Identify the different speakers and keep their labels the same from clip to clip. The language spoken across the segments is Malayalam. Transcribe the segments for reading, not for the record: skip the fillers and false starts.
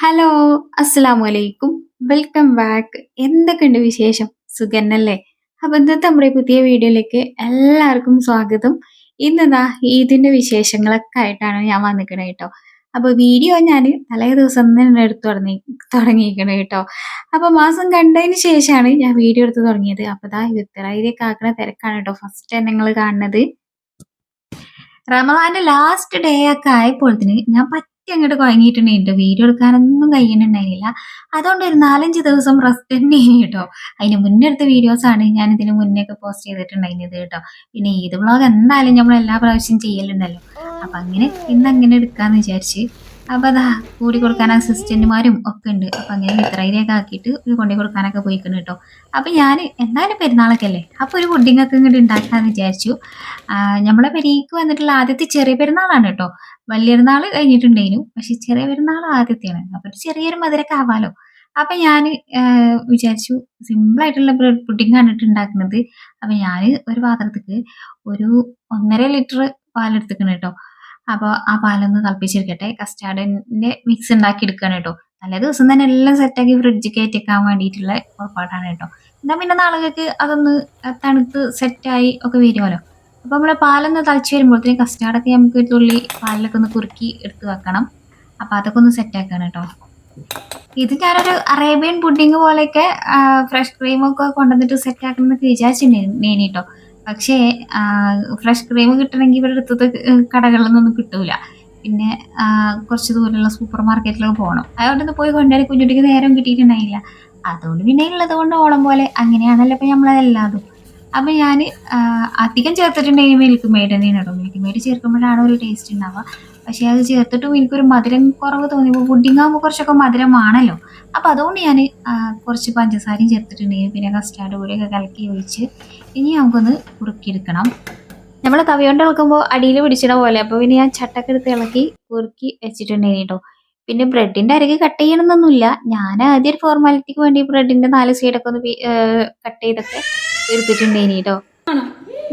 Speaker 1: ഹലോ, അസ്സലാമു അലൈക്കും. Welcome back. എന്തൊക്കെയുണ്ട് വിശേഷം? സുഖന്നല്ലേ? അപ്പൊ ഇന്നത്തെ നമ്മുടെ പുതിയ വീഡിയോയിലേക്ക് എല്ലാവർക്കും സ്വാഗതം. ഇന്നിതാ ഈദിന്റെ വിശേഷങ്ങളൊക്കെ ആയിട്ടാണ് ഞാൻ വന്നിക്കണത് കേട്ടോ. അപ്പൊ വീഡിയോ ഞാൻ തലേ ദിവസം തന്നെ എടുത്തു തുടങ്ങിയിരിക്കണ കേട്ടോ. അപ്പൊ മാസം കണ്ടതിന് ശേഷമാണ് ഞാൻ വീഡിയോ എടുത്ത് തുടങ്ങിയത്. അപ്പൊ ഇതാ ഇത്രയൊക്കെ ആക്കണ തിരക്കാണ് കേട്ടോ ഫസ്റ്റ് ടൈം നിങ്ങൾ കാണുന്നത്. റമദാന്റെ ലാസ്റ്റ് ഡേ ഒക്കെ ആയപ്പോഴത്തിന് ഞാൻ പറ്റി അങ്ങോട്ട് കുഴങ്ങിയിട്ടുണ്ടായിരുന്നു. വീഡിയോ എടുക്കാനൊന്നും കഴിയുന്നുണ്ടായിരുന്നില്ല. അതുകൊണ്ട് ഒരു 4-5 ദിവസം റെസ്റ്റ് തന്നെയാണ് കേട്ടോ. അതിന് മുന്നേ എടുത്ത വീഡിയോസ് ആണ് ഞാൻ ഇതിന് മുന്നേ ഒക്കെ പോസ്റ്റ് ചെയ്തിട്ടുണ്ടായിരുന്നത് കേട്ടോ. പിന്നെ ഈദ് വ്ളോഗ് എന്തായാലും നമ്മൾ എല്ലാ പ്രാവശ്യം ചെയ്യലുണ്ടല്ലോ. അപ്പൊ അങ്ങനെ ഇന്ന് അങ്ങനെ എടുക്കാന്ന് വിചാരിച്ച്. അപ്പൊ അതാ കൂടി കൊടുക്കാൻ അസിസ്റ്റന്റുമാരും ഒക്കെ ഉണ്ട്. അപ്പൊ അങ്ങനെ ഇത്രയിലേക്ക് ആക്കിയിട്ട് ഒരു കൊണ്ടു കൊടുക്കാനൊക്കെ പോയിക്കണം കേട്ടോ. അപ്പൊ ഞാൻ എന്തായാലും പെരുന്നാളൊക്കെ അല്ലേ, അപ്പൊ ഒരു പുഡിംഗ് ഒക്കെ ഇങ്ങോട്ട് ഉണ്ടാക്കാന്ന് വിചാരിച്ചു. നമ്മളെ പെരീക്ക് വന്നിട്ടുള്ള ആദ്യത്തെ ചെറിയ പെരുന്നാളാണ് കേട്ടോ. വലിയ പെരുന്നാൾ കഴിഞ്ഞിട്ടുണ്ടായിരുന്നു, പക്ഷെ ചെറിയ പെരുന്നാൾ ആദ്യത്തെയാണ്. അപ്പൊ ഒരു ചെറിയൊരു മധുരമൊക്കെ ആവാലോ. അപ്പൊ ഞാൻ വിചാരിച്ചു സിമ്പിൾ ആയിട്ടുള്ള ബ്രെഡ് പുഡിംഗ് ആണ് ഉണ്ടാക്കുന്നത്. അപ്പൊ ഞാൻ ഒരു പാത്രത്തിക്ക് ഒരു 1.5 ലിറ്റർ പാലെടുത്തിക്കണം കേട്ടോ. അപ്പോൾ ആ പാലൊന്ന് തിളപ്പിച്ചെടുക്കട്ടെ. കസ്റ്റാർഡിന്റെ മിക്സ് ഉണ്ടാക്കി എടുക്കണം കേട്ടോ. തലേ ദിവസം തന്നെ എല്ലാം സെറ്റാക്കി ഫ്രിഡ്ജിൽ കയറ്റിക്കാൻ വേണ്ടിയിട്ടുള്ള പുറപ്പാടാണ് കേട്ടോ. എന്നാ പിന്നെ നാളുകൾക്ക് അതൊന്ന് തണുത്ത് സെറ്റായി ഒക്കെ വരുമല്ലോ. അപ്പൊ നമ്മള് പാലൊന്ന് തിളച്ച് വരുമ്പോഴത്തേക്കും കസ്റ്റാർഡൊക്കെ നമുക്ക് ഒരു തുള്ളി പാലിലൊക്കെ ഒന്ന് കുറുക്കി എടുത്ത് വെക്കണം. അപ്പൊ അതൊക്കെ ഒന്ന് സെറ്റ് ആക്കണം കേട്ടോ. ഇത് ഞാനൊരു അറേബ്യൻ പുഡിംഗ് പോലെയൊക്കെ ഫ്രഷ് ക്രീമൊക്കെ കൊണ്ടുവന്നിട്ട് സെറ്റ് ആക്കണം എന്നൊക്കെ വിചാരിച്ചിട്ടുണ്ടായിരുന്നു കേട്ടോ. പക്ഷേ ഫ്രഷ് ക്രീം കിട്ടണമെങ്കിൽ ഇവിടെ അടുത്തത് കടകളിലൊന്നും കിട്ടൂല. പിന്നെ കുറച്ച് ദൂരമുള്ള സൂപ്പർ മാർക്കറ്റിലൊക്കെ പോകണം. അതുകൊണ്ടൊന്ന് പോയി കൊണ്ടുവരാൻ കുഞ്ഞുട്ടിക്ക് നേരം കിട്ടിയിട്ടുണ്ടായില്ല. അതുകൊണ്ട് പിന്നെ ഉള്ളത് കൊണ്ട് ഓളം പോലെ അങ്ങനെയാണല്ലോ ഇപ്പൊ നമ്മളതെല്ലാതും. അപ്പൊ ഞാൻ അധികം ചേർത്തിട്ടുണ്ടെങ്കിൽ മിൽക്ക് മെയ്ഡ് തന്നെയാണ് കേട്ടോ. മിൽക്ക് മെയ്ഡ് ചേർക്കുമ്പോഴാണ് ഒരു ടേസ്റ്റ് ഉണ്ടാവുക. പക്ഷെ അത് ചേർത്തിട്ടും എനിക്കൊരു മധുരം കുറവ് തോന്നിയപ്പോൾ പുഡിംഗ് ആകുമ്പോൾ കുറച്ചൊക്കെ മധുരമാണല്ലോ. അപ്പൊ അതുകൊണ്ട് ഞാൻ കുറച്ച് പഞ്ചസാരയും ചേർത്തിട്ടുണ്ടെങ്കിൽ പിന്നെ കസ്റ്റാർഡ് പൊടിയൊക്കെ കലക്കി ഒഴിച്ച് ഇനി നമുക്കൊന്ന് കുറുക്കിയെടുക്കണം. നമ്മൾ തവി കൊണ്ട് ഇളക്കുമ്പോൾ അടിയിൽ പിടിച്ചിട പോലെ. അപ്പോൾ പിന്നെ ഞാൻ ചട്ടൊക്കെ എടുത്ത് ഇളക്കി കുറുക്കി വെച്ചിട്ടുണ്ടായിരുന്നു കേട്ടോ. പിന്നെ ബ്രെഡിന്റെ അരികെ കട്ട് ചെയ്യണമെന്നൊന്നുമില്ല. ഞാൻ ആദ്യം ഒരു ഫോർമാലിറ്റിക്ക് വേണ്ടി ബ്രെഡിന്റെ 4 സൈഡൊക്കെ ഒന്ന് കട്ട് ചെയ്തൊക്കെ എടുത്തിട്ടുണ്ടായിരുന്നു കേട്ടോ.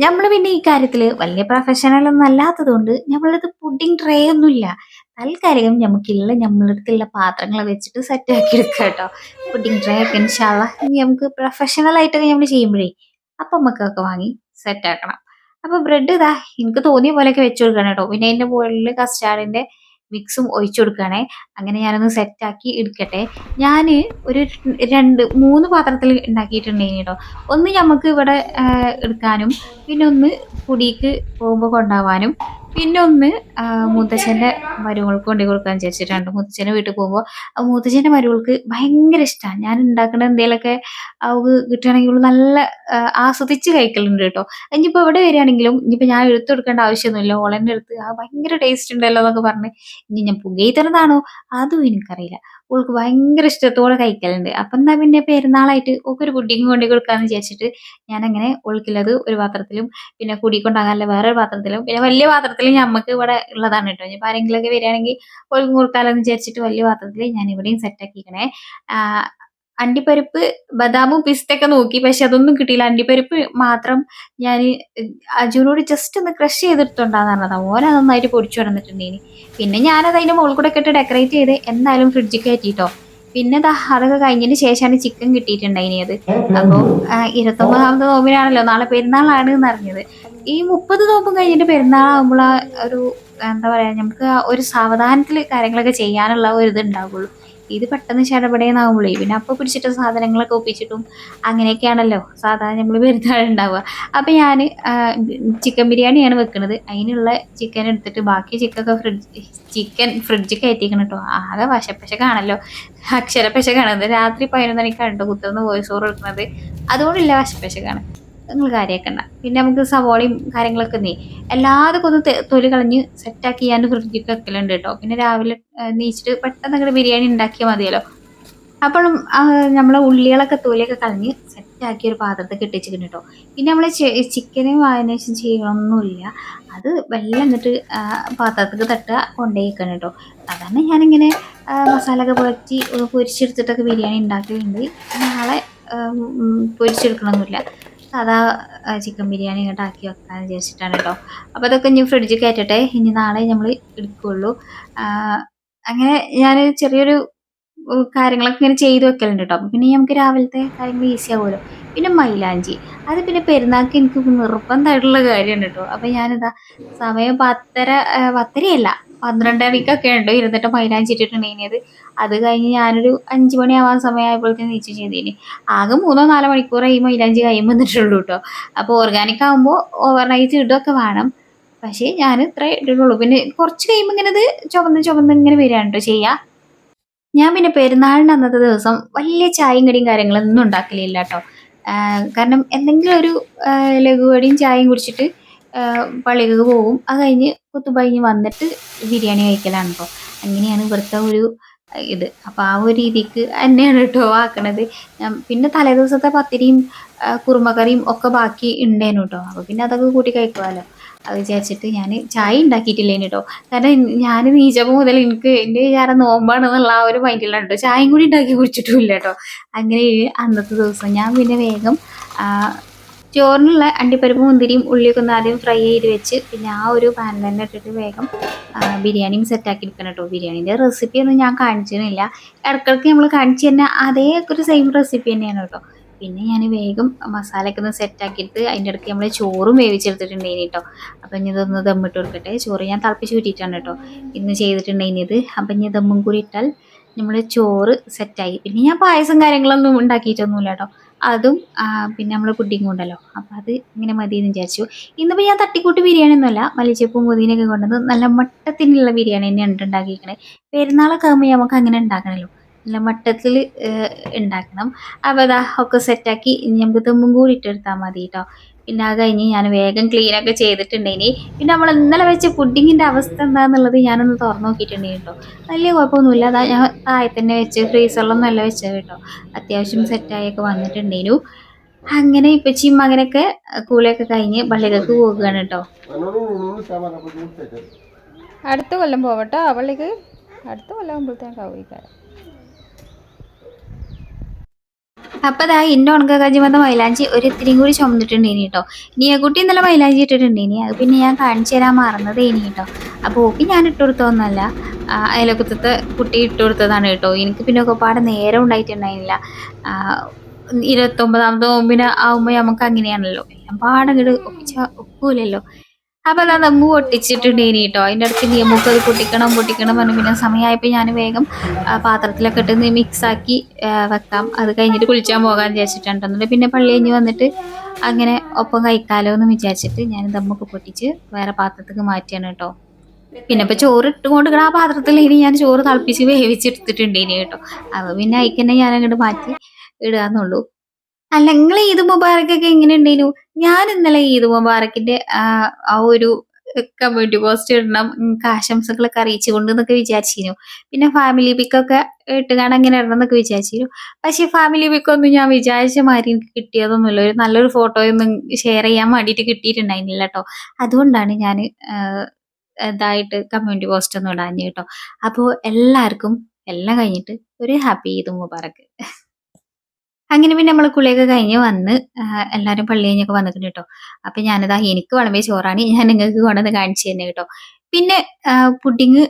Speaker 1: നമ്മൾ പിന്നെ ഈ കാര്യത്തിൽ വലിയ പ്രൊഫഷണൽ ഒന്നും അല്ലാത്തത് കൊണ്ട് നമ്മളടുത്ത് പുഡിംഗ് ട്രേ ഒന്നുമില്ല. തൽക്കാലം നമ്മളടുത്തുള്ള പാത്രങ്ങൾ വെച്ചിട്ട് സെറ്റ് ആക്കി എടുക്കുക കേട്ടോ. പുഡിംഗ് ട്രേ ഒക്കെ ഇൻഷാല്ലാ ഇനി നമുക്ക് പ്രൊഫഷണൽ ആയിട്ടൊക്കെ നമ്മൾ ചെയ്യുമ്പോഴേ അപ്പം നമുക്കൊക്കെ വാങ്ങി സെറ്റ് ആക്കണം. അപ്പൊ ബ്രെഡ് ഇതാ എനിക്ക് തോന്നിയ പോലെയൊക്കെ വെച്ച് കൊടുക്കണം കേട്ടോ. പിന്നെ അതിന്റെ മുകളിൽ കസ്റ്റാർഡിന്റെ മിക്സും ഒഴിച്ചു കൊടുക്കണേ. അങ്ങനെ ഞാനൊന്ന് സെറ്റ് ആക്കി എടുക്കട്ടെ. ഞാൻ ഒരു 2-3 പാത്രത്തിൽ ഉണ്ടാക്കിയിട്ടുണ്ടായിരുന്നു കേട്ടോ. ഒന്ന് നമുക്ക് ഇവിടെ എടുക്കാനും, പിന്നെ ഒന്ന് കുടിക്ക് പോകുമ്പോൾ കൊണ്ടുപോകാനും, പിന്നെ ഒന്ന് മൂത്തച്ഛന്റെ മരുമകൾക്ക് കൊണ്ടു കൊടുക്കാൻ വിചാരിച്ചിട്ടുണ്ട്. മൂത്തച്ഛന്റെ വീട്ടിൽ പോകുമ്പോൾ മൂത്തച്ഛന്റെ മരുമകൾക്ക് ഭയങ്കര ഇഷ്ടമാണ് ഞാൻ ഉണ്ടാക്കുന്ന എന്തെങ്കിലുമൊക്കെ അവൾക്ക് കിട്ടുകയാണെങ്കിൽ അവള് നല്ല ആസ്വദിച്ച് കഴിക്കലുണ്ട് കേട്ടോ. ഇനിയിപ്പോ എവിടെ വരികയാണെങ്കിലും ഇനിയിപ്പോ ഞാൻ എടുത്തു കൊടുക്കേണ്ട ആവശ്യമൊന്നുമില്ല. ഓളെന്നെ എടുത്ത് ആ ഭയങ്കര ടേസ്റ്റ് ഉണ്ടല്ലോ എന്നൊക്കെ പറഞ്ഞ് ഇനി ഞാൻ പുകയത്തണതാണോ അതും എനിക്കറിയില്ല. ഓൾക്ക് ഭയങ്കര ഇഷ്ടത്തോടെ കഴിക്കലുണ്ട്. അപ്പൊ എന്നാ പിന്നെ പെരുന്നാളായിട്ട് ഓൾക്കൊരു പുഡിങ് കൊണ്ടു കൊടുക്കാന്ന് വിചാരിച്ചിട്ട് ഞാനങ്ങനെ ഓൾക്കുള്ളത് ഒരു പാത്രത്തിലും, പിന്നെ കുടി കൊണ്ടാകാനുള്ള വേറൊരു പാത്രത്തിലും, പിന്നെ വലിയ പാത്രത്തിലും ഞമ്മക്ക് ഇവിടെ ഉള്ളതാണ് കേട്ടോ. ഇനിയിപ്പോൾ ആരെങ്കിലുമൊക്കെ വരികയാണെങ്കിൽ ഓൾക്കും കൊടുക്കാമെന്ന് വിചാരിച്ചിട്ട് വലിയ പാത്രത്തിൽ ഞാൻ ഇവിടെയും സെറ്റ് ആക്കിക്കണേ. അണ്ടിപ്പരിപ്പ്, ബദാമും പിസ്തയൊക്കെ നോക്കി, പക്ഷെ അതൊന്നും കിട്ടിയില്ല. അണ്ടിപ്പരിപ്പ് മാത്രം ഞാൻ അജുനോട് ജസ്റ്റ് ഒന്ന് ക്രഷ് ചെയ്തെടുത്തോണ്ടാന്ന് പറഞ്ഞതാ. ഓൻ നന്നായിട്ട് പൊടിച്ചു വന്നിട്ടുണ്ടേനി. പിന്നെ ഞാനത് അതിന്റെ മുകളിൽ കൂടെ ഒക്കെ ഇട്ട് ഡെക്കറേറ്റ് ചെയ്ത് എന്തായാലും ഫ്രിഡ്ജിൽ കയറ്റിട്ടോ. പിന്നെ അതൊക്കെ കഴിഞ്ഞതിന് ശേഷമാണ് ചിക്കൻ കിട്ടിയിട്ടുണ്ടായിനിയത്. അപ്പോൾ 29ാമത്തെ നോമ്പിനാണല്ലോ നാളെ പെരുന്നാളാണ് എന്ന് അറിഞ്ഞത്. ഈ 30 നോമ്പും കഴിഞ്ഞിട്ട് പെരുന്നാളാകുമ്പോൾ ഒരു എന്താ പറയാ, നമുക്ക് ഒരു സാവധാനത്തിൽ കാര്യങ്ങളൊക്കെ ചെയ്യാനുള്ള ഒരു ഇത് ഉണ്ടാവുള്ളൂ. ഇത് പെട്ടെന്ന് ചടപടേന്നാവുമ്പളേ പിന്നെ അപ്പൊ പിടിച്ചിട്ട് സാധനങ്ങളൊക്കെ ഒപ്പിച്ചിട്ടും അങ്ങനെയൊക്കെയാണല്ലോ സാധാരണ നമ്മൾ പെരുന്നാൾ ഉണ്ടാവുക. അപ്പൊ ഞാൻ ചിക്കൻ ബിരിയാണിയാണ് വെക്കുന്നത്. അതിനുള്ള ചിക്കൻ എടുത്തിട്ട് ബാക്കി ചിക്കൻ ഫ്രിഡ്ജിൽ കയറ്റിക്കണം കേട്ടോ. ആകെ വശപ്പശക്കാണല്ലോ, അക്ഷരപ്പശക്കാണ്. രാത്രി 11 മണിക്കാണ് കേട്ടോ കുത്തുന്ന വോയിസ് ഓവർ എടുക്കുന്നത്. അതുകൊണ്ടില്ല വശപ്പശക്കാണ്, നിങ്ങൾ കാര്യമാക്കണ്ട. പിന്നെ നമുക്ക് സവോളയും കാര്യങ്ങളൊക്കെ എല്ലാതൊക്കെ ഒന്ന് തൊലി കളഞ്ഞ് സെറ്റാക്കി ഞാൻ ഫ്രിഡ്ജിൽ വെക്കലുണ്ട് കേട്ടോ. പിന്നെ രാവിലെ നീച്ചിട്ട് പെട്ടെന്ന് അങ്ങോട്ട് ബിരിയാണി ഉണ്ടാക്കിയാൽ മതിയല്ലോ. അപ്പോഴും നമ്മളെ ഉള്ളികളൊക്കെ തൊലിയൊക്കെ കളഞ്ഞ് സെറ്റാക്കി ഒരു പാത്രത്തിൽ ഇട്ടിച്ചിട്ടുണ്ട് കേട്ടോ. പിന്നെ നമ്മൾ ചിക്കന് മാരിനേഷൻ ചെയ്യണമൊന്നുമില്ല. അത് വെള്ളം എന്നിട്ട് പാത്രത്തിൽ തട്ടുക കൊണ്ടേക്കണം കേട്ടോ. സാധാരണ ഞാനിങ്ങനെ മസാല ഒക്കെ പുരട്ടി പൊരിച്ചെടുത്തിട്ടൊക്കെ ബിരിയാണി ഉണ്ടാക്കലുണ്ട്. നാളെ പൊരിച്ചെടുക്കണമൊന്നുമില്ല, സാധാ ചിക്കൻ ബിരിയാണി ഇങ്ങോട്ട് ആക്കി വെക്കാമെന്ന് വിചാരിച്ചിട്ടാണ് കേട്ടോ. അപ്പോൾ അതൊക്കെ ഇനി ഫ്രിഡ്ജിൽ കയറ്റട്ടെ. ഇനി നാളെ നമ്മൾ എടുക്കുകയുള്ളൂ. അങ്ങനെ ഞാൻ ചെറിയൊരു കാര്യങ്ങളൊക്കെ ഇങ്ങനെ ചെയ്ത് വെക്കലുണ്ട് കേട്ടോ. അപ്പം പിന്നെ നമുക്ക് രാവിലത്തെ കാര്യങ്ങൾ ഈസി ആവുമല്ലോ. പിന്നെ മൈലാഞ്ചി അത് പിന്നെ പെരുന്നാൾക്ക് എനിക്ക് നിർബന്ധമായിട്ടുള്ള കാര്യമാണ് കേട്ടോ. അപ്പം ഞാനിതാ സമയം 10:30 12 മണിക്കൊക്കെ ഉണ്ട് ഇരുന്നിട്ട് മൈലാഞ്ചി ഇട്ടിട്ടുണ്ടെങ്കിൽ അത് കഴിഞ്ഞ് ഞാനൊരു 5 മണിയാവാൻ സമയമായപ്പോഴത്തേക്കും നീച്ചു ചെയ്തേന്. ആകെ 3-4 മണിക്കൂറേ ഈ മൈലാഞ്ചി കഴിയുമ്പോൾ നിന്നിട്ടുള്ളൂ കേട്ടോ. അപ്പോൾ ഓർഗാനിക് ആകുമ്പോൾ ഓവർനൈറ്റ് ഇടുകയൊക്കെ വേണം. പക്ഷേ ഞാൻ ഇത്രേ ഇട്ടിട്ടുള്ളൂ. പിന്നെ കുറച്ച് കഴിയുമ്പോൾ ഇങ്ങനെ ഇത് ചുവന്ന് ചുവന്ന് ഇങ്ങനെ വരികയാണ് കേട്ടോ ചെയ്യുക. ഞാൻ പിന്നെ പെരുന്നാളിൻ്റെ അന്നത്തെ ദിവസം വലിയ ചായയും കടിയും കാര്യങ്ങളൊന്നും ഉണ്ടാക്കലില്ല കേട്ടോ. കാരണം എന്തെങ്കിലും ഒരു ലഘുകടിയും ചായയും കുടിച്ചിട്ട് പള്ളിക്ക് പോകും. അത് കഴിഞ്ഞ് കുത്തുബ കഴിഞ്ഞ് വന്നിട്ട് ബിരിയാണി കഴിക്കലാണ് കേട്ടോ. അങ്ങനെയാണ് ഇവിടുത്തെ ഒരു ഇത്. അപ്പോൾ ആ ഒരു രീതിക്ക് തന്നെയാണ് കേട്ടോ ആക്കണത്. പിന്നെ തലേദിവസത്തെ പത്തിരിയും കുറുമക്കറിയും ഒക്കെ ബാക്കി ഉണ്ടേനു കേട്ടോ. അപ്പോൾ പിന്നെ അതൊക്കെ കൂട്ടി കഴിക്കുമല്ലോ അത് വിചാരിച്ചിട്ട് ഞാൻ ചായ ഉണ്ടാക്കിയിട്ടില്ലേനു കേട്ടോ. കാരണം ഞാൻ നീച്ചപ്പോൾ മുതൽ എനിക്ക് എൻ്റെ വിചാരം നോമ്പാണെന്നുള്ള ആ ഒരു മൈൻഡിലാണ് കേട്ടോ. ചായയും കൂടി ഉണ്ടാക്കി കുടിച്ചിട്ടുമില്ല കേട്ടോ. അങ്ങനെ അന്നത്തെ ദിവസം ഞാൻ പിന്നെ വേഗം ചോറിനുള്ള അണ്ടിപ്പരിപ്പ് മുന്തിരിയും ഉള്ളിയൊക്കെ ഒന്ന് ആദ്യം ഫ്രൈ ചെയ്ത് വെച്ച് പിന്നെ ആ ഒരു പാനിൽ തന്നെ ഇട്ടിട്ട് വേഗം ബിരിയാണിയും സെറ്റാക്കി എടുക്കണം കേട്ടോ. ബിരിയാണീൻ്റെ റെസിപ്പി ഒന്നും ഞാൻ കാണിച്ചിരുന്നില്ല. ഇടയ്ക്കിടയ്ക്ക് നമ്മൾ കാണിച്ചു തന്നെ അതേ ഒരു സെയിം റെസിപ്പി തന്നെയാണ് കേട്ടോ. പിന്നെ ഞാൻ വേഗം മസാലയൊക്കെ ഒന്ന് സെറ്റാക്കിയിട്ട് അതിൻ്റെ ഇടയ്ക്ക് നമ്മൾ ചോറും വേവിച്ചെടുത്തിട്ടുണ്ടായിന് കേട്ടോ. അപ്പം ഇനി ഇതൊന്ന് ദമ്മിട്ട് കൊടുക്കട്ടെ. ചോറ് ഞാൻ തിളപ്പിച്ച് ഊറ്റിയിട്ടാണ് കേട്ടോ ഇന്ന് ചെയ്തിട്ടുണ്ടായിരുന്നത്. അപ്പം ഇനി ദമ്മും കൂടി ഇട്ടാൽ നമ്മൾ ചോറ് സെറ്റായി. പിന്നെ ഞാൻ പായസം കാര്യങ്ങളൊന്നും ഉണ്ടാക്കിയിട്ടൊന്നുമില്ല കേട്ടോ. അതും പിന്നെ നമ്മൾ പുഡിങ്ങും ഉണ്ടല്ലോ. അപ്പം അത് ഇങ്ങനെ മതി എന്ന് വിചാരിച്ചു. ഇന്നിപ്പോൾ ഞാൻ തട്ടിക്കൂട്ട് ബിരിയാണി ഒന്നുമല്ല, മല്ലിച്ചപ്പും പുതിനയൊക്കെ കൊണ്ടുവന്ന് നല്ല മട്ടത്തിനുള്ള ബിരിയാണി തന്നെയാണ് ഉണ്ടാക്കിയിരിക്കണേ. പെരുന്നാളൊക്കെ ആകുമ്പോൾ നമുക്ക് അങ്ങനെ ഉണ്ടാക്കണമല്ലോ, നല്ല മട്ടത്തിൽ ഉണ്ടാക്കണം. അപ്പോൾ അതാ ഒക്കെ സെറ്റാക്കി ഇനി നമുക്ക് ദമ്മും കൂടി ഇട്ടെടുത്താൽ മതി കേട്ടോ. പിന്നെ അത് കഴിഞ്ഞ് ഞാൻ വേഗം ക്ലീനൊക്കെ ചെയ്തിട്ടുണ്ടേനി. പിന്നെ നമ്മൾ ഇന്നലെ വെച്ച പുഡിങ്ങിൻ്റെ അവസ്ഥ എന്താണെന്നുള്ളത് ഞാനൊന്ന് തുറന്നു നോക്കിയിട്ടുണ്ടെങ്കിൽ കേട്ടോ. വലിയ കുഴപ്പമൊന്നുമില്ല. അതാ ഞാൻ താഴെ തന്നെ വെച്ച് ഫ്രീസറിലൊന്നും അല്ല വെച്ചത് കേട്ടോ. അത്യാവശ്യം സെറ്റായൊക്കെ വന്നിട്ടുണ്ടേനു. അങ്ങനെ ഇപ്പച്ചിയും മകനൊക്കെ കൂളിയൊക്കെ കഴിഞ്ഞ് പള്ളികൾക്ക് പോകുകയാണ് കേട്ടോ.
Speaker 2: അടുത്ത കൊല്ലം പോവട്ടോ പള്ളിക്ക്. അടുത്ത കൊല്ലം ആകുമ്പോഴത്തേക്കാവും.
Speaker 1: അപ്പം അതാ ഇന്ന ഉണക്കക്കാജി വന്ന മൈലാഞ്ചി ഒരു ഇത്തിരിയും കൂടി ചുമന്നിട്ടുണ്ടേനി കേട്ടോ. കുട്ടി ഇന്നലെ മൈലാഞ്ചി ഇട്ടിട്ടുണ്ടേനി. അത് പിന്നെ ഞാൻ കാണിച്ചു തരാൻ മറന്നതേനി കേട്ടോ. അപ്പോൾ ഓക്ക് ഞാൻ ഇട്ട് കൊടുത്തതൊന്നുമല്ല, അയൽവക്കത്തെ കുട്ടി ഇട്ട് കൊടുത്തതാണ് കേട്ടോ. എനിക്ക് പിന്നെ ഒക്കെ പാടെ നേരം ഉണ്ടായിട്ടുണ്ടായിരുന്നില്ല. 29ാമത്തെ നോമ്പിന് ആകുമ്പോൾ നമുക്ക് അങ്ങനെയാണല്ലോ, എല്ലാം പാടങ്ങട് ഒക്കൂലല്ലോ. അപ്പോൾ അതാ നമ്മ പൊട്ടിച്ചിട്ടുണ്ടേനി കേട്ടോ. അതിൻ്റെ അടുത്ത് നമുക്ക് അത് പൊട്ടിക്കണം പറഞ്ഞു. പിന്നെ സമയമായപ്പോൾ ഞാൻ വേഗം പാത്രത്തിലൊക്കെ ഇട്ട് മിക്സാക്കി വെക്കാം, അത് കഴിഞ്ഞിട്ട് കുളിച്ചാൻ പോകാൻ വിചാരിച്ചിട്ടുണ്ട്. എന്നിട്ട് പിന്നെ പള്ളി കഴിഞ്ഞ് വന്നിട്ട് അങ്ങനെ ഒപ്പം കഴിക്കാമല്ലോ എന്ന് വിചാരിച്ചിട്ട് ഞാൻ ദമ്മൊക്കെ പൊട്ടിച്ച് വേറെ പാത്രത്തേക്ക് മാറ്റിയാണ് കേട്ടോ. പിന്നെ ഇപ്പോൾ ചോറ് ഇട്ടുകൊണ്ട് ആ പാത്രത്തിൽ ഇനി ഞാൻ ചോറ് തിളപ്പിച്ച് വേവിച്ചെടുത്തിട്ടുണ്ടേനി കേട്ടോ. അപ്പോൾ പിന്നെ അതിൽ തന്നെ ഞാൻ അങ്ങോട്ട് മാറ്റി ഇടുകയെന്നുള്ളൂ. അല്ല, നിങ്ങൾ ഈദ് മുബാറക്കൊക്കെ എങ്ങനെ ഉണ്ടേനു? ഞാൻ ഇന്നലെ ഈദ് മുബാറക്കിന്റെ ആ ഒരു കമ്മ്യൂണിറ്റി പോസ്റ്റ് ഇടണം, ആശംസകളൊക്കെ അറിയിച്ചുകൊണ്ട് എന്നൊക്കെ വിചാരിച്ചിരുന്നു. പിന്നെ ഫാമിലി പിക്കൊക്കെ ഇട്ടുകാണ്ട് അങ്ങനെ ഇടണം എന്നൊക്കെ വിചാരിച്ചിരുന്നു. പക്ഷെ ഫാമിലി പിക്കൊന്നും ഞാൻ വിചാരിച്ച മാതിരി എനിക്ക് കിട്ടിയതൊന്നുമില്ല. ഒരു നല്ലൊരു ഫോട്ടോയൊന്നും ഷെയർ ചെയ്യാൻ വേണ്ടിയിട്ട് കിട്ടിയിട്ടുണ്ടായിരുന്നില്ല കേട്ടോ. അതുകൊണ്ടാണ് ഞാൻ ഇതായിട്ട് കമ്മ്യൂണിറ്റി പോസ്റ്റ് ഒന്നും ഇടാഞ്ഞ് കേട്ടോ. അപ്പോൾ എല്ലാവർക്കും എല്ലാം കഴിഞ്ഞിട്ട് ഒരു ഹാപ്പി ഈദ് മുബാറക്ക്. അങ്ങനെ പിന്നെ നമ്മൾ കുളിയൊക്കെ കഴിഞ്ഞ് വന്ന് എല്ലാവരും പള്ളി കഴിഞ്ഞൊക്കെ വന്നിട്ടുണ്ട് കേട്ടോ. അപ്പം ഞാനിതാ എനിക്ക് വിളമ്പിയ ചോറാണ് ഞാൻ നിങ്ങൾക്ക് കൊണ്ടുവന്ന് കാണിച്ചു തന്നെ കേട്ടോ. പിന്നെ പുഡിങ്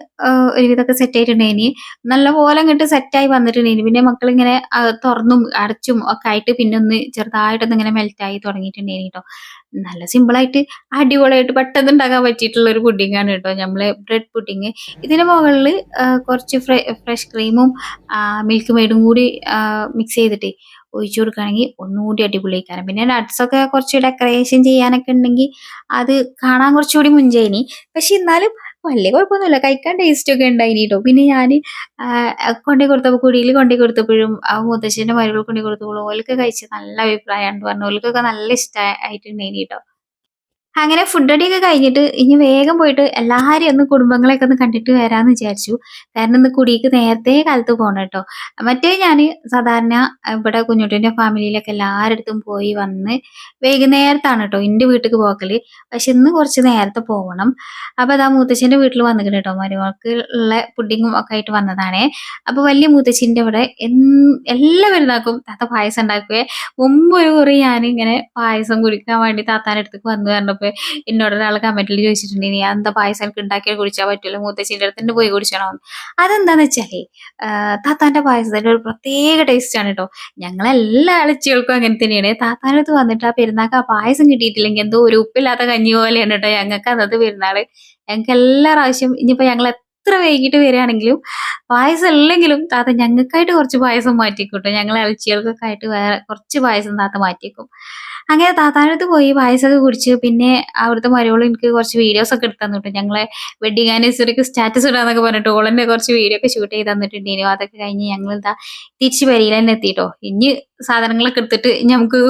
Speaker 1: ഒരുവിധമൊക്കെ സെറ്റ് ആയിട്ടുണ്ടായിനി, നല്ലപോലെ അങ്ങോട്ട് സെറ്റായി വന്നിട്ടുണ്ടായിനി. പിന്നെ മക്കളിങ്ങനെ തുറന്നും അടച്ചും ഒക്കെ ആയിട്ട് പിന്നെ ഒന്ന് ചെറുതായിട്ടൊന്ന് ഇങ്ങനെ മെൽറ്റായി തുടങ്ങിയിട്ടുണ്ടായിനി കേട്ടോ. നല്ല സിമ്പിളായിട്ട് അടിപൊളിയായിട്ട് പെട്ടെന്ന് ഉണ്ടാക്കാൻ പറ്റിയിട്ടുള്ള ഒരു പുഡിങ്ങാണ് കേട്ടോ നമ്മളെ ബ്രെഡ് പുഡിങ്. ഇതിന് മുകളിൽ കുറച്ച് ഫ്രഷ് ക്രീമും മിൽക്ക് മെയ്ഡും കൂടി മിക്സ് ചെയ്തിട്ട് ഒഴിച്ചു കൊടുക്കുകയാണെങ്കിൽ ഒന്നുകൂടി അടിപൊളിയായിരിക്കും. പിന്നെ നട്ട്സൊക്കെ കുറച്ച് ഡെക്കറേഷൻ ചെയ്യാനൊക്കെ ഉണ്ടെങ്കിൽ അത് കാണാൻ കുറച്ചുകൂടി മുഞ്ചേനി. പക്ഷെ എന്നാലും വലിയ കുഴപ്പമൊന്നുമില്ല, കഴിക്കാൻ ടേസ്റ്റൊക്കെ ഉണ്ടായിനി കേട്ടോ. പിന്നെ ഞാൻ കൊണ്ടു കൊടുത്തപ്പോൾ കുടിയിൽ കൊണ്ടു കൊടുത്തപ്പോഴും ആ മുത്തശ്ശൻ്റെ മരുകൾ കൊണ്ടു കൊടുത്തപ്പോഴും ഓലൊക്കെ കഴിച്ച് നല്ല അഭിപ്രായമാണ് പറഞ്ഞു. ഓൽക്കൊക്കെ നല്ല ഇഷ്ടമായിട്ടുണ്ടായിനി കേട്ടോ. അങ്ങനെ ഫുഡ് അടിയൊക്കെ കഴിഞ്ഞിട്ട് ഇനി വേഗം പോയിട്ട് എല്ലാവരെയും ഒന്ന് കുടുംബങ്ങളെയൊക്കെ ഒന്ന് കണ്ടിട്ട് വരാമെന്ന് വിചാരിച്ചു. കാരണം ഇന്ന് കുടിക്ക് നേരത്തെ കാലത്ത് പോകണം കേട്ടോ. മറ്റേ ഞാൻ സാധാരണ ഇവിടെ കുഞ്ഞുട്ടീൻ്റെ ഫാമിലിയിലൊക്കെ എല്ലാവരുടെ അടുത്തും പോയി വന്ന് വൈകുന്നേരത്താണ് കേട്ടോ എൻ്റെ വീട്ടിലേക്ക് പോകല്. പക്ഷെ ഇന്ന് കുറച്ച് നേരത്തെ പോകണം. അപ്പോൾ അതാ മൂത്തച്ഛൻ്റെ വീട്ടിൽ വന്നിട്ടുണ്ട് കേട്ടോ. മരുമകൾക്ക് ഉള്ള പുഡിങ്ങും ഒക്കെ ആയിട്ട് വന്നതാണേ. അപ്പോൾ വലിയ മൂത്തച്ഛൻ്റെ ഇവിടെ എല്ലാ പെരുന്നാൾക്കും താത്ത പായസം ഉണ്ടാക്കുകയെ. മുമ്പ് ഒരു കുറി ഞാൻ ഇങ്ങനെ പായസം കുടിക്കാൻ വേണ്ടി താത്താൻ്റെ അടുത്തേക്ക് വന്നു പറഞ്ഞപ്പോൾ അപ്പോൾ എന്നോട് ഒരാൾ കമന്റിൽ ചോദിച്ചിട്ടുണ്ട്, "നീ എന്താ പായസം എനിക്ക് ഉണ്ടാക്കിയാൽ കുടിച്ചാൽ പറ്റുമല്ലോ, മൂത്തച്ഛൻ്റെ അടുത്ത് തന്നെ പോയി കുടിച്ചണോ?" അതെന്താന്ന് വെച്ചാലേ താത്താന്റെ പായസത്തിന്റെ ഒരു പ്രത്യേക ടേസ്റ്റ് ആണ് കേട്ടോ. ഞങ്ങളെല്ലാ ഇളച്ചികൾക്കും അങ്ങനെ തന്നെയാണ്. താത്താൻ്റെ അടുത്ത് വന്നിട്ട് ആ പെരുന്നാൾക്ക് ആ പായസം കിട്ടിയിട്ടില്ലെങ്കിൽ എന്തോ ഒരു ഉപ്പില്ലാത്ത കഞ്ഞി പോലെയാണ് കേട്ടോ ഞങ്ങൾക്ക് അന്നത്തെ പെരുന്നാള്. ഞങ്ങൾക്ക് എല്ലാ പ്രാവശ്യം ഇനിയിപ്പോ ഞങ്ങൾ എത്ര വൈകിട്ട് വരികയാണെങ്കിലും പായസം ഇല്ലെങ്കിലും താത്ത ഞങ്ങൾക്കായിട്ട് കുറച്ച് പായസം മാറ്റിക്കൂട്ടോ. ഞങ്ങൾ ഇളച്ചികൾക്കൊക്കെ ആയിട്ട് വേറെ കുറച്ച് പായസം താത്ത മാറ്റിയേക്കും. അങ്ങനെ താത്താൻ്റെ അടുത്ത് പോയി പായസമൊക്കെ കുടിച്ച് പിന്നെ അവിടുത്തെ മരുമോൾ എനിക്ക് കുറച്ച് വീഡിയോസ് ഒക്കെ എടുത്ത് തന്നു കേട്ടോ. ഞങ്ങളെ വെഡിങ് ആനിവേഴ്സറിക്ക് സ്റ്റാറ്റസ് ഇടാന്നൊക്കെ പറഞ്ഞിട്ട് ഓളെന്നെ കുറച്ച് വീഡിയോ ഒക്കെ ഷൂട്ട് ചെയ്ത് തന്നിട്ടുണ്ടായിരുന്നു. അതൊക്കെ കഴിഞ്ഞ് ഞങ്ങളിതാ തിരിച്ച് പെരയിൽ തന്നെ എത്തിട്ടോ. ഇനി സാധനങ്ങളൊക്കെ എടുത്തിട്ട് നമുക്ക്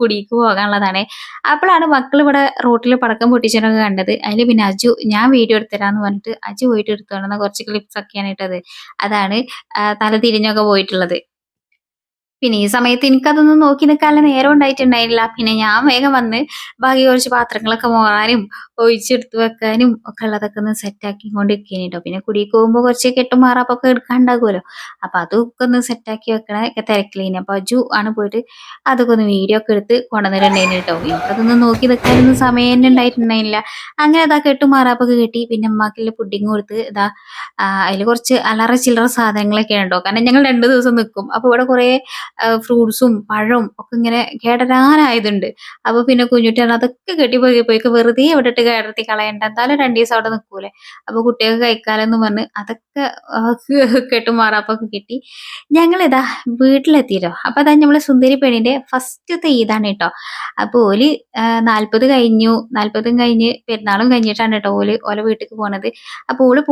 Speaker 1: കുടിക്ക് പോകാനുള്ളതാണ്. അപ്പോഴാണ് മക്കൾ ഇവിടെ റോട്ടിൽ പടക്കം പൊട്ടിച്ചതൊക്കെ കണ്ടത്. അതിൽ പിന്നെ അജു ഞാൻ വീഡിയോ എടുത്തരാന്ന് പറഞ്ഞിട്ട് അജു പോയിട്ട് എടുത്തു കൊണ്ടുവന്ന കുറച്ച് ക്ലിപ്സ് ഒക്കെയാണ് ഇട്ടത്. അതാണ് തല തിരിഞ്ഞൊക്കെ പോയിട്ടുള്ളത്. പിന്നെ ഈ സമയത്ത് എനിക്കതൊന്നും നോക്കി നിൽക്കാനുള്ള നേരം ഉണ്ടായിട്ടുണ്ടായില്ല. പിന്നെ ഞാൻ വേഗം വന്ന് ബാക്കി കുറച്ച് പാത്രങ്ങളൊക്കെ മോറാനും ഒഴിച്ചെടുത്ത് വെക്കാനും ഒക്കെ ഉള്ളതൊക്കെ ഒന്ന് സെറ്റാക്കി കൊണ്ടിരിക്കേനി ട്ടോ. പിന്നെ കുടിക്ക് പോകുമ്പോൾ കുറച്ച് കെട്ടും മാറാപ്പൊക്കെ എടുക്കാണ്ടാകുമല്ലോ. അപ്പൊ അതൊക്കെ ഒന്ന് സെറ്റാക്കി വെക്കണ തിരക്കിലേനി. അപ്പൊ അജു ആണ് പോയിട്ട് അതൊക്കെ ഒന്ന് വീഡിയോ ഒക്കെ എടുത്ത് കൊണ്ടുവന്നിട്ടുണ്ടായിനി ട്ടോ. എനിക്കതൊന്നും നോക്കി നിൽക്കാനൊന്നും സമയം തന്നെ ഉണ്ടായിട്ടുണ്ടായില്ല. അങ്ങനെ അതാ കെട്ടും മാറാപ്പൊക്കെ കെട്ടി പിന്നെ ഉമ്മാക്കുള്ള പുഡിങ് കൊടുത്ത് ഇതാ അതിൽ കുറച്ച് അല്ലറ ചില്ലറ സാധനങ്ങളൊക്കെയാണ് ട്ടോ. കാരണം ഞങ്ങൾ 2 ദിവസം നിൽക്കും. അപ്പൊ ഇവിടെ കുറേ ഫ്രൂട്ട്സും പഴവും ഒക്കെ ഇങ്ങനെ കേടരാനായതുണ്ട്. അപ്പൊ പിന്നെ കുഞ്ഞുട്ടി പറഞ്ഞു അതൊക്കെ കെട്ടിപ്പോയിക്ക് വെറുതെ ഇവിടെ ഇട്ട് കേടർത്തി കളയണ്ട, എന്തായാലും 2 ദിവസം അവിടെ നിൽക്കൂലെ, അപ്പൊ കുട്ടികൾക്ക് കഴിക്കാലെന്ന് പറഞ്ഞ് അതൊക്കെ കെട്ടും മാറാപ്പൊക്കെ കെട്ടി ഞങ്ങളിതാ വീട്ടിലെത്തിട്ടോ. അപ്പൊ അതാ നമ്മളെ സുന്ദരി പെണ്ണിന്റെ ഫസ്റ്റത്തെ ഈദാണ് കേട്ടോ. അപ്പൊ ഓല് 40 കഴിഞ്ഞു, 40 കഴിഞ്ഞ് പെരുന്നാളും കഴിഞ്ഞിട്ടാണ് കേട്ടോ ഓല വീട്ടിലേക്ക് പോണത്. അപ്പൊ ഓള്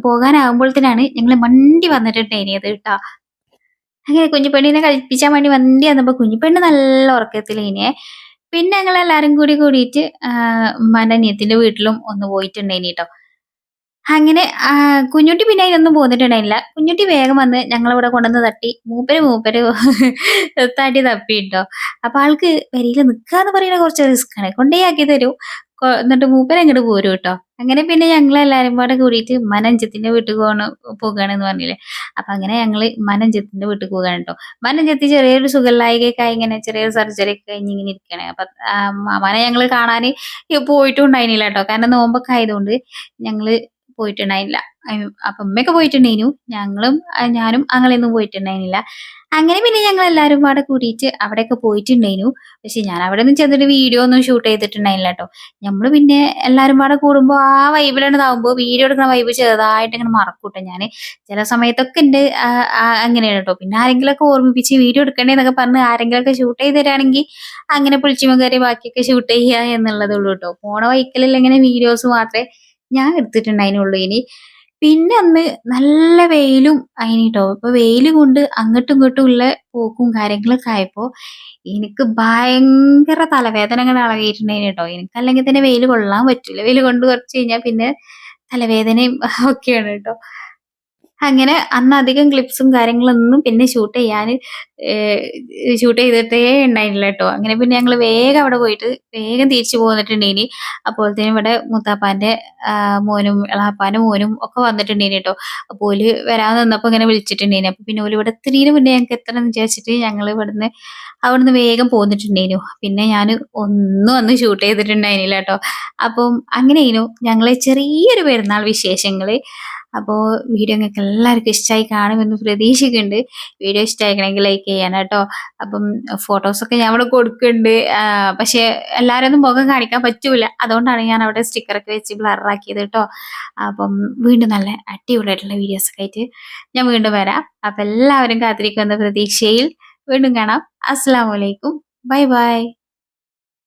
Speaker 1: പോകാനാകുമ്പോഴത്തേനാണ് ഞങ്ങള് മണ്ടി വന്നിട്ടുണ്ടായിരുന്നത് കേട്ടോ. അങ്ങനെ കുഞ്ഞിപ്പെണ്ണിനെ കളിപ്പിച്ചാൻ വേണ്ടി വണ്ടി വന്നപ്പോ കുഞ്ഞിപ്പെണ്ണ് നല്ല ഉറക്കത്തിലേനെ. പിന്നെ ഞങ്ങളെല്ലാരും കൂടിയിട്ട് ഉമ്മാന്റെ അനിയത്തിന്റെ വീട്ടിലും ഒന്ന് പോയിട്ടുണ്ടായിനി ട്ടോ. അങ്ങനെ കുഞ്ഞുട്ടി പിന്നെ അതിനൊന്നും പോന്നിട്ടുണ്ടായില്ല. കുഞ്ഞുട്ടി വേഗം വന്ന് ഞങ്ങളിവിടെ കൊണ്ടുവന്ന് തട്ടി. മൂപ്പര് തട്ടി തപ്പിട്ടോ. അപ്പൊ ആൾക്ക് പെരേല് നിക്കാന്ന് പറയുന്നത് കുറച്ച് റിസ്ക്കാണ്. കൊണ്ടേയാക്കി തരും. എന്നിട്ട് മൂപ്പര് അങ്ങോട്ട് പോരും ട്ടോ. അങ്ങനെ പിന്നെ ഞങ്ങളെല്ലാരും പാടെ കൂടിയിട്ട് ഉമ്മാന്റെ അഞ്ചത്തിന്റെ വീട്ടിൽ പോകാണെന്ന് പറഞ്ഞില്ലേ. അപ്പൊ അങ്ങനെ ഞങ്ങള് ഉമ്മാന്റെ അഞ്ചത്തിന്റെ വീട്ടിൽ പോകാണ് ട്ടോ. ഉമ്മാന്റെ അഞ്ചത്തി ചെറിയൊരു സുഖമില്ലായ്കയൊക്കെ ആയി ഇങ്ങനെ ചെറിയൊരു സർജറി ഒക്കെ കഴിഞ്ഞ് ഇങ്ങനെ ഇരിക്കണേ. അപ്പൊ മാമാനെ ഞങ്ങള് കാണാന് പോയിട്ടും ഉണ്ടായിരുന്നില്ല ട്ടോ. കാരണം നോമ്പൊക്കെ ആയതുകൊണ്ട് ഞങ്ങള് പോയിട്ടുണ്ടായില്ല. അപ്പൊ ഉമ്മയൊക്കെ പോയിട്ടുണ്ടായിനു. ഞാനും ആങ്ങളയൊന്നും പോയിട്ടുണ്ടായിരുന്നില്ല. അങ്ങനെ പിന്നെ ഞങ്ങൾ എല്ലാരും പാടെ കൂടിയിട്ട് അവിടെയൊക്കെ പോയിട്ടുണ്ടായിനു. പക്ഷെ ഞാൻ അവിടെ ഒന്നും ചെന്നിട്ട് വീഡിയോ ഒന്നും ഷൂട്ട് ചെയ്തിട്ടുണ്ടായില്ല ട്ടോ. നമ്മള് പിന്നെ എല്ലാരും പാടെ കൂടുമ്പോ ആ വൈബിലാണ് ഇതാവുമ്പോ വീഡിയോ എടുക്കുന്ന വൈബ് ചെറുതായിട്ട് ഇങ്ങനെ മറക്കൂട്ടോ ഞാന്. ചില സമയത്തൊക്കെ എന്റെ അങ്ങനെയാണ് കേട്ടോ. പിന്നെ ആരെങ്കിലുമൊക്കെ ഓർമ്മിപ്പിച്ച് വീഡിയോ എടുക്കണ്ടേന്നൊക്കെ പറഞ്ഞ് ആരെങ്കിലുമൊക്കെ ഷൂട്ട് ചെയ്ത് തരാണെങ്കിൽ അങ്ങനെ പൊളിച്ചുമ കയറി ബാക്കിയൊക്കെ ഷൂട്ട് ചെയ്യുക എന്നുള്ളതേ ഉള്ളൂ കേട്ടോ. പോണ വൈക്കലിൽ ഇങ്ങനെ വീഡിയോസ് മാത്രമേ ഞാൻ എടുത്തിട്ടുണ്ടായിരുന്നുള്ളൂ. ഇനി പിന്നെ അന്ന് നല്ല വെയിലും ആയിനിട്ടോ. ഇപ്പൊ വെയില് കൊണ്ട് അങ്ങോട്ടും ഇങ്ങോട്ടും ഉള്ള പോക്കും കാര്യങ്ങളൊക്കെ ആയപ്പോ എനിക്ക് ഭയങ്കര തലവേദനകൾ ഇളകിയിട്ടുണ്ടായിന് കേട്ടോ. എനിക്കല്ലെങ്കിൽ തന്നെ വെയിൽ കൊള്ളാൻ പറ്റൂല. വെയിൽ കൊണ്ട് കുറച്ച് കഴിഞ്ഞാൽ പിന്നെ തലവേദനയും ഒക്കെയാണ് കേട്ടോ. അങ്ങനെ അന്ന് അധികം ക്ലിപ്സും കാര്യങ്ങളൊന്നും പിന്നെ ഷൂട്ട് ചെയ്തിട്ടേ ഉണ്ടായില്ല കേട്ടോ. അങ്ങനെ പിന്നെ ഞങ്ങൾ വേഗം അവിടെ പോയിട്ട് വേഗം തിരിച്ചു പോന്നിട്ടുണ്ടേനി. അപ്പോഴത്തേനും ഇവിടെ മുത്താപ്പാന്റെ മോനും എളാപ്പാന്റെ മോനും ഒക്കെ വന്നിട്ടുണ്ടേനി കേട്ടോ. അപ്പോൾ ഓല് വരാൻ നിന്നപ്പോ ഇങ്ങനെ വിളിച്ചിട്ടുണ്ടേനി. അപ്പൊ പിന്നെ ഓല് ഇവിടെ എത്തുന്നതിന് മുന്നേ ഞങ്ങൾക്ക് എത്തണം എന്ന് വിചാരിച്ചിട്ട് ഞങ്ങൾ അവിടുന്ന് വേഗം പോന്നിട്ടുണ്ടേനു. പിന്നെ ഞാൻ ഒന്നും അന്ന് ഷൂട്ട് ചെയ്തിട്ടുണ്ടായിരുന്നില്ല കേട്ടോ. അപ്പം അങ്ങനെയേനു ഞങ്ങളെ ചെറിയൊരു പെരുന്നാൾ വിശേഷങ്ങള്. അപ്പോൾ വീഡിയോ നിങ്ങൾക്ക് എല്ലാവർക്കും ഇഷ്ടമായി കാണുമെന്ന് പ്രതീക്ഷിക്കുന്നുണ്ട്. വീഡിയോ ഇഷ്ടമായിക്കണമെങ്കിൽ ലൈക്ക് ചെയ്യാൻ കേട്ടോ. അപ്പം ഫോട്ടോസൊക്കെ ഞാൻ അവിടെ കൊടുക്കുന്നുണ്ട്. പക്ഷെ എല്ലാവരും ഒന്നും മുഖം കാണിക്കാൻ പറ്റൂല. അതുകൊണ്ടാണ് ഞാൻ അവിടെ സ്റ്റിക്കറൊക്കെ വെച്ച് ബ്ലറാക്കിയത് കേട്ടോ. അപ്പം വീണ്ടും നല്ല അടിപൊളിയായിട്ടുള്ള വീഡിയോസൊക്കെ ആയിട്ട് ഞാൻ വീണ്ടും വരാം. അപ്പം എല്ലാവരും കാത്തിരിക്കുന്ന പ്രതീക്ഷയിൽ വീണ്ടും കാണാം. അസ്സലാമു അലൈക്കും. Bye bye.